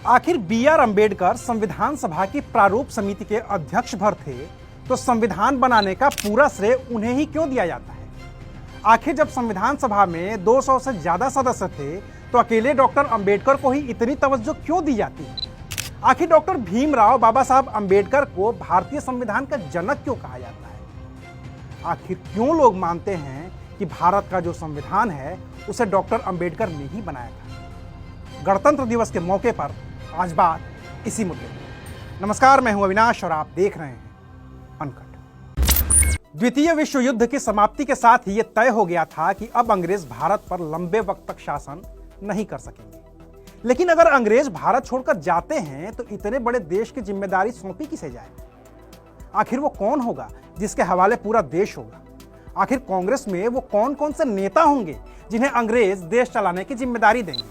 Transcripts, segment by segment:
आखिर बी.आर. अंबेडकर संविधान सभा की प्रारूप समिति के अध्यक्ष भर थे, तो संविधान बनाने का पूरा श्रेय उन्हें ही क्यों दिया जाता है? आखिर जब संविधान सभा में 200 से ज्यादा सदस्य थे, तो अकेले डॉक्टर अंबेडकर को ही इतनी तवज्जो क्यों दी जाती है? आखिर डॉक्टर भीमराव बाबा साहब अंबेडकर को भारतीय संविधान का जनक क्यों कहा जाता है? आखिर क्यों लोग मानते हैं कि भारत का जो संविधान है उसे डॉक्टर अंबेडकर ने ही बनाया था? गणतंत्र दिवस के मौके पर आज बात इसी मुद्दे पर। नमस्कार, मैं हूं अविनाश और आप देख रहे हैं अनकट। द्वितीय विश्व युद्ध की समाप्ति के साथ ही यह तय हो गया था कि अब अंग्रेज भारत पर लंबे वक्त तक शासन नहीं कर सकेंगे। लेकिन अगर अंग्रेज भारत छोड़कर जाते हैं तो इतने बड़े देश की जिम्मेदारी सौंपी किसे जाए? आखिर वो कौन होगा जिसके हवाले पूरा देश होगा? आखिर कांग्रेस में वो कौन कौन से नेता होंगे जिन्हें अंग्रेज देश चलाने की जिम्मेदारी देंगे?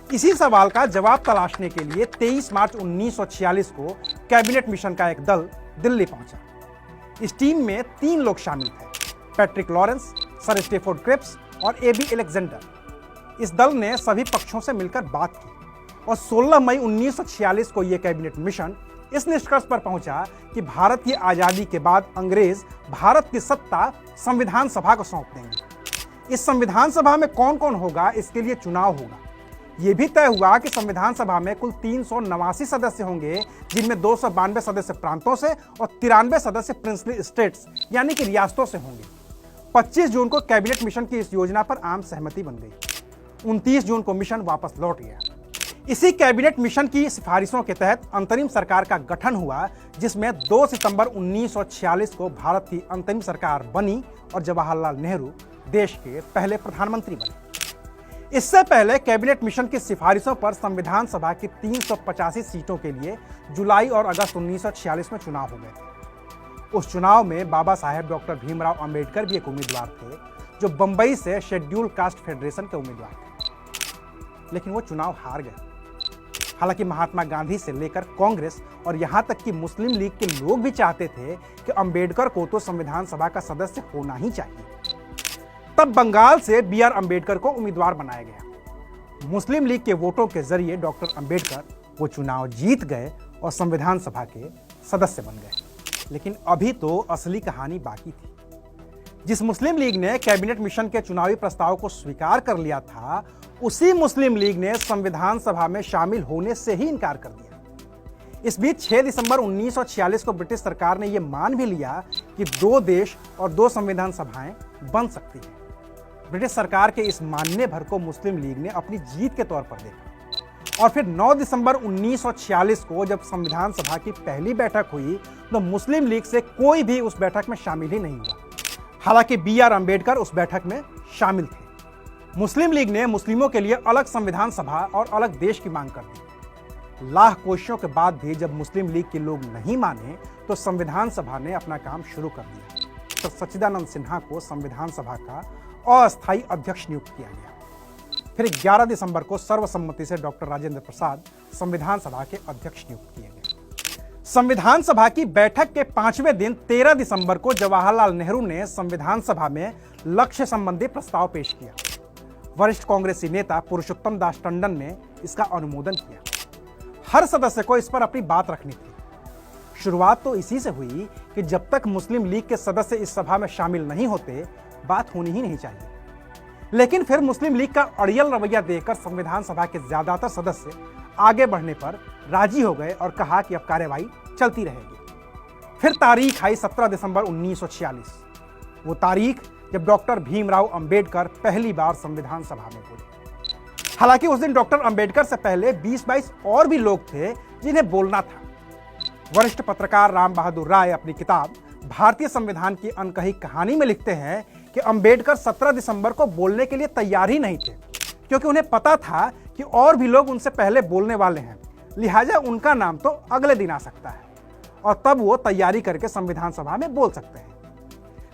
इसी सवाल का जवाब तलाशने के लिए 23 मार्च 1946 को कैबिनेट मिशन का एक दल दिल्ली पहुंचा। इस टीम में 3 लोग शामिल थे, Patrick Lawrence, sir Stafford Cripps और ए.बी. अलेक्जेंडर। इस दल ने सभी पक्षों से मिलकर बात की और 16 मई 1946 को यह कैबिनेट मिशन इस निष्कर्ष पर पहुंचा कि भारत की आजादी के बाद अंग्रेज भारत की सत्ता संविधान सभा को सौंप देंगे। इस संविधान सभा में कौन कौन होगा, इसके लिए चुनाव होगा। यह भी तय हुआ कि संविधान सभा में कुल 389 सदस्य होंगे, जिनमें 292 सदस्य प्रांतों से और 93 सदस्य प्रिंसली स्टेट्स यानी कि रियासतों से होंगे। 25 जून को कैबिनेट मिशन की इस योजना पर आम सहमति बन गई। 29 जून को मिशन वापस लौट गया। इसी कैबिनेट मिशन की सिफारिशों के तहत अंतरिम सरकार का गठन हुआ, जिसमें 2 सितंबर 1946 को भारत की अंतरिम सरकार बनी और जवाहरलाल नेहरू देश के पहले प्रधानमंत्री बने। इससे पहले कैबिनेट मिशन की सिफारिशों पर संविधान सभा की 385 सीटों के लिए जुलाई और अगस्त 1946 में चुनाव हो गए थे। उस चुनाव में बाबा साहेब डॉक्टर भीमराव अंबेडकर भी एक उम्मीदवार थे, जो बंबई से शेड्यूल कास्ट फेडरेशन के उम्मीदवार थे, लेकिन वो चुनाव हार गए। हालांकि महात्मा गांधी से लेकर कांग्रेस और यहां तक कि मुस्लिम लीग के लोग भी चाहते थे कि अंबेडकर को तो संविधान सभा का सदस्य होना ही चाहिए। तब बंगाल से बी.आर. अंबेडकर को उम्मीदवार बनाया गया। मुस्लिम लीग के वोटों के जरिए डॉक्टर अंबेडकर वो चुनाव जीत गए और संविधान सभा के सदस्य बन गए। लेकिन अभी तो असली कहानी बाकी थी। जिस मुस्लिम लीग ने कैबिनेट मिशन के चुनावी प्रस्ताव को स्वीकार कर लिया था, उसी मुस्लिम लीग ने संविधान सभा में शामिल होने से ही इनकार कर दिया। इस बीच 6 दिसंबर 1946 को ब्रिटिश सरकार ने यह मान भी लिया कि 2 देश और 2 संविधान सभाएं बन सकती हैं। ब्रिटिश सरकार के इस मानने भर को मुस्लिम लीग ने अपनी जीत के तौर पर देखा और फिर 9 दिसंबर 1946 को जब संविधान सभा की पहली बैठक हुई, तो मुस्लिम लीग से कोई भी उस बैठक में शामिल ही नहीं हुआ। हालांकि बी.आर. अंबेडकर उस बैठक में शामिल थे। मुस्लिम लीग ने मुस्लिमों के लिए अलग संविधान सभा और अलग देश की मांग कर दी। लाख कोशिशों के बाद भी जब मुस्लिम लीग के लोग नहीं माने, तो संविधान सभा ने अपना काम शुरू कर दिया। तो सच्चिदानंद सिन्हा को संविधान सभा का अस्थायी अध्यक्ष नियुक्त किया गया। फिर 11 दिसंबर को सर्वसम्मति से डॉक्टर राजेंद्र प्रसाद संविधान सभा के अध्यक्ष नियुक्त किए गए। संविधान सभा की बैठक के 5वें दिन 13 दिसंबर को जवाहरलाल नेहरू ने संविधान सभा में लक्ष्य संबंधी प्रस्ताव पेश किया। वरिष्ठ कांग्रेसी नेता पुरुषोत्तम दास टंडन ने इसका अनुमोदन किया। हर सदस्य को इस पर अपनी बात रखनी थी। शुरुआत तो इसी से हुई कि जब तक मुस्लिम लीग के सदस्य इस सभा में शामिल नहीं होते, बात होनी ही नहीं चाहिए। लेकिन फिर मुस्लिम लीग का अड़ियल रवैया देखकर संविधान सभा के ज्यादातर सदस्य आगे बढ़ने पर राजी हो गए और कहा कि अब कार्यवाही चलती रहेगी। फिर तारीख आई 17 दिसंबर 1946, वो तारीख जब डॉक्टर भीमराव अंबेडकर पहली बार संविधान सभा में बोले। हालांकि उस दिन डॉक्टर अंबेडकर से पहले 20-22 और भी लोग थे जिन्हें बोलना था। वरिष्ठ पत्रकार राम बहादुर राय अपनी किताब भारतीय संविधान की अनकही कहानी में लिखते हैं कि अंबेडकर 17 दिसंबर को बोलने के लिए तैयार ही नहीं थे, क्योंकि उन्हें पता था कि और भी लोग उनसे पहले बोलने वाले हैं, लिहाजा उनका नाम तो अगले दिन आ सकता है और तब वो तैयारी करके संविधान सभा में बोल सकते हैं।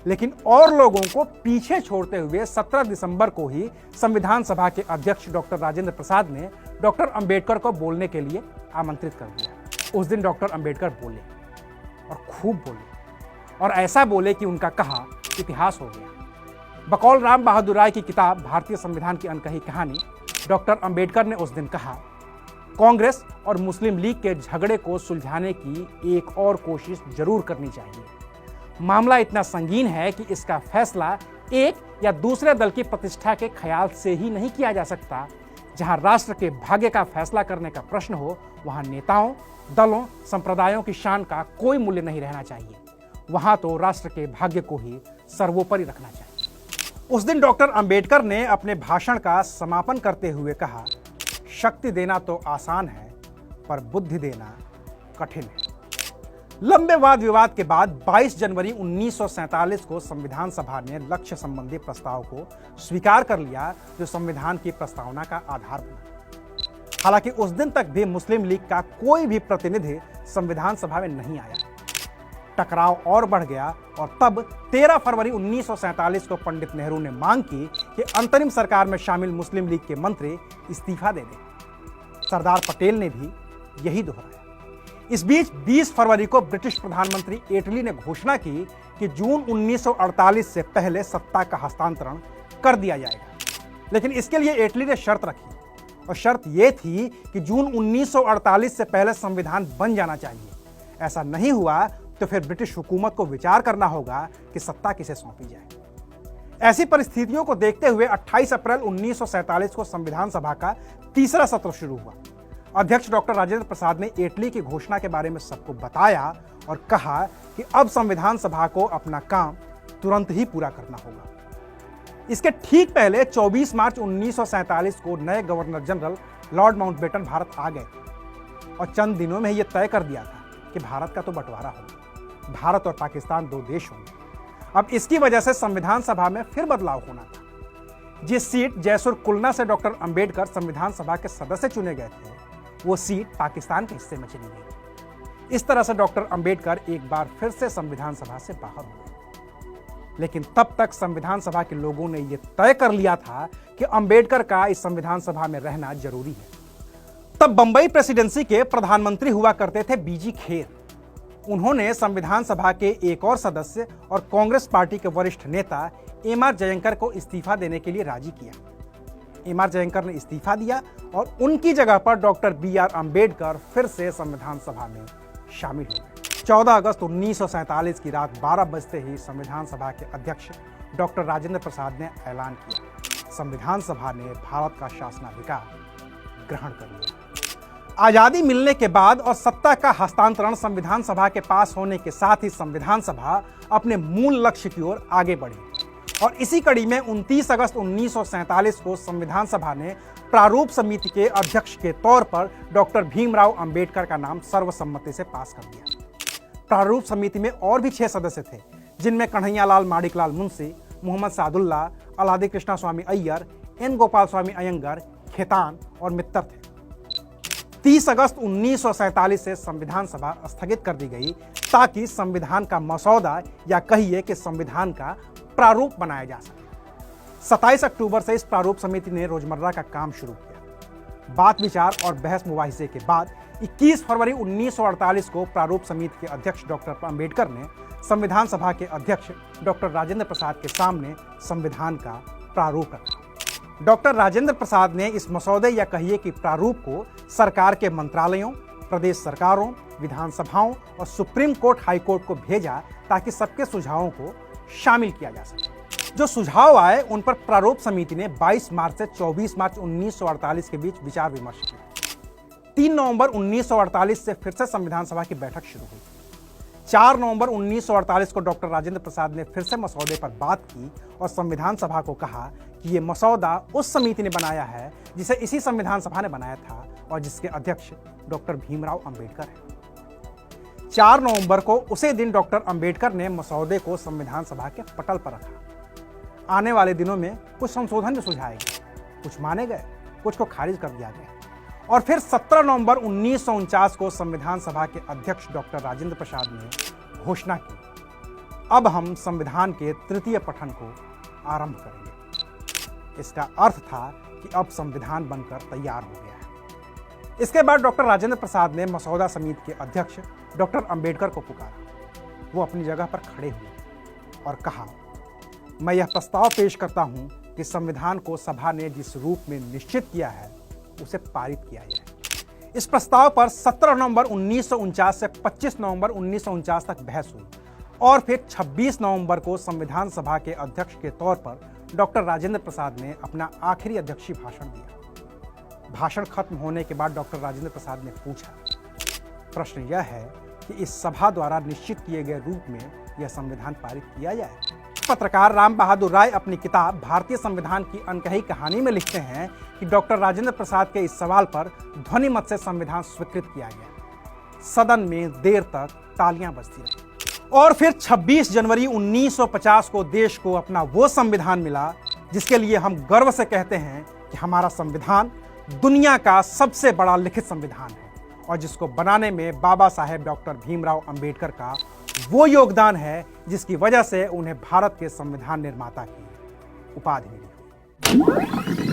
लेकिन और लोगों को पीछे छोड़ते हुए 17 दिसंबर को ही संविधान सभा के अध्यक्ष डॉक्टर राजेंद्र प्रसाद ने डॉक्टर अंबेडकर को बोलने के लिए आमंत्रित कर दिया। उस दिन डॉक्टर अंबेडकर बोले और खूब बोले और ऐसा बोले कि उनका कहा इतिहास हो गया। बकौल राम बहादुर राय की किताब भारतीय संविधान की अनकही कहानी, डॉक्टर अंबेडकर ने उस दिन कहा, कांग्रेस और मुस्लिम लीग के झगड़े को सुलझाने की एक और कोशिश जरूर करनी चाहिए। मामला इतना संगीन है कि इसका फैसला एक या दूसरे दल की प्रतिष्ठा के ख्याल से ही नहीं किया जा सकता। जहां राष्ट्र के भाग्य का फैसला करने का प्रश्न हो, वहां नेताओं, दलों, संप्रदायों की शान का कोई मूल्य नहीं रहना चाहिए। वहां तो राष्ट्र के भाग्य को ही सर्वोपरि रखना चाहिए। उस दिन डॉक्टर अंबेडकर ने अपने भाषण का समापन करते हुए कहा, शक्ति देना तो आसान है, पर बुद्धि देना कठिन है। लंबे वाद विवाद के बाद 22 जनवरी 1947 को संविधान सभा ने लक्ष्य संबंधी प्रस्ताव को स्वीकार कर लिया, जो संविधान की प्रस्तावना का आधार बना। हालांकि उस दिन तक भी मुस्लिम लीग का कोई भी प्रतिनिधि संविधान सभा में नहीं आया। टकराव और बढ़ गया और तब 13 फरवरी 1947 को पंडित नेहरू ने मांग की कि अंतरिम सरकार में शामिल मुस्लिम लीग के मंत्री इस्तीफा दे दें। सरदार पटेल ने भी यही दोहराया। इस बीच 20 फरवरी को ब्रिटिश प्रधानमंत्री एटली ने घोषणा की कि जून 1948 से पहले सत्ता का हस्तांतरण कर दिया जाएगा। लेकिन इसके लिए एटली ने शर्त रखी, और शर्त यह थी कि जून 1948 से पहले संविधान बन जाना चाहिए। ऐसा नहीं हुआ तो फिर ब्रिटिश हुकूमत को विचार करना होगा कि सत्ता किसे सौंपी जाए। ऐसी परिस्थितियों को देखते हुए 28 अप्रैल 1947 को संविधान सभा का तीसरा सत्र शुरू हुआ। अध्यक्ष डॉक्टर राजेंद्र प्रसाद ने एटली की घोषणा के बारे में सबको बताया और कहा कि अब संविधान सभा को अपना काम तुरंत ही पूरा करना होगा। इसके ठीक पहले 24 मार्च 1947 को नए governor general Lord Mountbatten Bharat आ गए और चंद दिनों में ही यह तय कर दिया था कि भारत का तो बंटवारा होगा। भारत और पाकिस्तान दो देश होंगे। अब इसकी वजह से संविधान सभा में फिर बदलाव होना था। जिस सीट जयसुर कुलना से डॉक्टर अंबेडकर संविधान सभा के सदस्य चुने गए थे, वो सीट पाकिस्तान के हिस्से में चली गई। इस तरह से डॉक्टर अंबेडकर एक बार फिर से संविधान सभा से बाहर हो गए। लेकिन तब तक संविधान सभा के लोगों ने यह तय कर लिया था कि अंबेडकर का इस संविधान सभा में रहना जरूरी है। तब बंबई प्रेसिडेंसी के प्रधानमंत्री हुआ करते थे बीजी खेर। उन्होंने संविधान सभा के एक और सदस्य और कांग्रेस पार्टी के वरिष्ठ नेता एम.आर. जयंकर को इस्तीफा देने के लिए राजी किया। एम.आर. जयंकर ने इस्तीफा दिया और उनकी जगह पर डॉक्टर बी.आर. अंबेडकर फिर से संविधान सभा में शामिल हो गए। 14 अगस्त 1947 की रात 12 बजते ही संविधान सभा के अध्यक्ष डॉक्टर राजेंद्र प्रसाद ने ऐलान किया, संविधान सभा ने भारत का शासनाधिकार ग्रहण कर लिया। आजादी मिलने के बाद और सत्ता का हस्तांतरण संविधान सभा के पास होने के साथ ही संविधान सभा अपने मूल लक्ष्य की ओर आगे बढ़ी और इसी कड़ी में 29 अगस्त 1947 को संविधान सभा ने प्रारूप समिति के अध्यक्ष के तौर पर डॉक्टर भीमराव अंबेडकर का नाम सर्वसम्मति से पास कर दिया। प्रारूप समिति में और भी 6 सदस्य थे, जिनमें कन्हैयालाल माणिकलाल मुंशी, मोहम्मद सादुल्ला, अलादी कृष्णा स्वामी अय्यर, एन गोपाल स्वामी अयंगर, खेतान और मित्तर थे। 30 अगस्त 1947 से संविधान सभा स्थगित कर दी गई ताकि संविधान का मसौदा या कहिए कि संविधान का प्रारूप बनाया जा सके। 27 अक्टूबर से इस प्रारूप समिति ने रोजमर्रा का काम शुरू किया। बात विचार और बहस मुबाहिसे के बाद 21 फरवरी 1948 को प्रारूप समिति के अध्यक्ष डॉक्टर अंबेडकर ने संविधान सभा के अध्यक्ष डॉक्टर राजेंद्र प्रसाद के सामने संविधान का प्रारूप रखा। डॉक्टर राजेंद्र प्रसाद ने इस मसौदे या कहिए कि प्रारूप को सरकार के मंत्रालयों, प्रदेश सरकारों, विधानसभाओं और सुप्रीम कोर्ट, हाई कोर्ट को भेजा ताकि सबके सुझावों को शामिल किया जा सके। जो सुझाव आए उन पर प्रारूप समिति ने 22 मार्च से 24 मार्च 1948 के बीच विचार विमर्श किया। 3 नवंबर 1948 से फिर से संविधान सभा की बैठक शुरू हुई। 4 नवंबर 1948 को डॉक्टर राजेंद्र प्रसाद ने फिर से मसौदे पर बात की और संविधान सभा को कहा कि ये मसौदा उस समिति ने बनाया है जिसे इसी संविधान सभा ने बनाया था और जिसके अध्यक्ष डॉक्टर भीमराव अंबेडकर हैं। 4 नवंबर को उसी दिन डॉक्टर अंबेडकर ने मसौदे को संविधान सभा के पटल पर रखा। आने वाले दिनों में कुछ संशोधन भी सुझाए गए, कुछ माने गए, कुछ को खारिज कर दिया गया और फिर 17 नवंबर 1949 को संविधान सभा के अध्यक्ष डॉक्टर राजेंद्र प्रसाद ने घोषणा की, अब हम संविधान के तृतीय पठन को आरंभ करेंगे। इसका अर्थ था कि अब संविधान बनकर तैयार हो गया है। इसके बाद डॉक्टर राजेंद्र प्रसाद ने मसौदा समिति के अध्यक्ष डॉक्टर अंबेडकर को पुकारा। वो अपनी जगह पर खड़े हुए और कहा, मैं यह प्रस्ताव पेश करता हूं कि संविधान को सभा ने जिस रूप में निश्चित किया है उसे पारित किया जाए। इस प्रस्ताव पर 17 नवंबर 1949 से 25 नवंबर 1949 तक बहस हुई और फिर 26 नवंबर को संविधान सभा के अध्यक्ष के तौर पर डॉक्टर राजेंद्र प्रसाद ने अपना आखिरी अध्यक्षीय भाषण दिया। भाषण खत्म होने के बाद डॉक्टर राजेंद्र प्रसाद ने पूछा, प्रश्न यह है कि इस सभा द्वारा निश्चित किए गए रूप में यह संविधान पारित किया जाए। पत्रकार राम बहादुर राय अपनी किताब भारतीय संविधान की अनकही कहानी में लिखते हैं कि डॉक्टर राजेंद्र प्रसाद के इस सवाल पर ध्वनि मत से संविधान स्वीकृत किया गया। सदन में देर तक तालियां बजती रही और फिर 26 जनवरी 1950 को देश को अपना वो संविधान मिला जिसके लिए हम गर्व से कहते हैं कि हमारा संविधान दुनिया का सबसे बड़ा लिखित संविधान है और जिसको बनाने में बाबा साहेब डॉक्टर भीमराव अंबेडकर का वो योगदान है जिसकी वजह से उन्हें भारत के संविधान निर्माता की उपाधि मिली।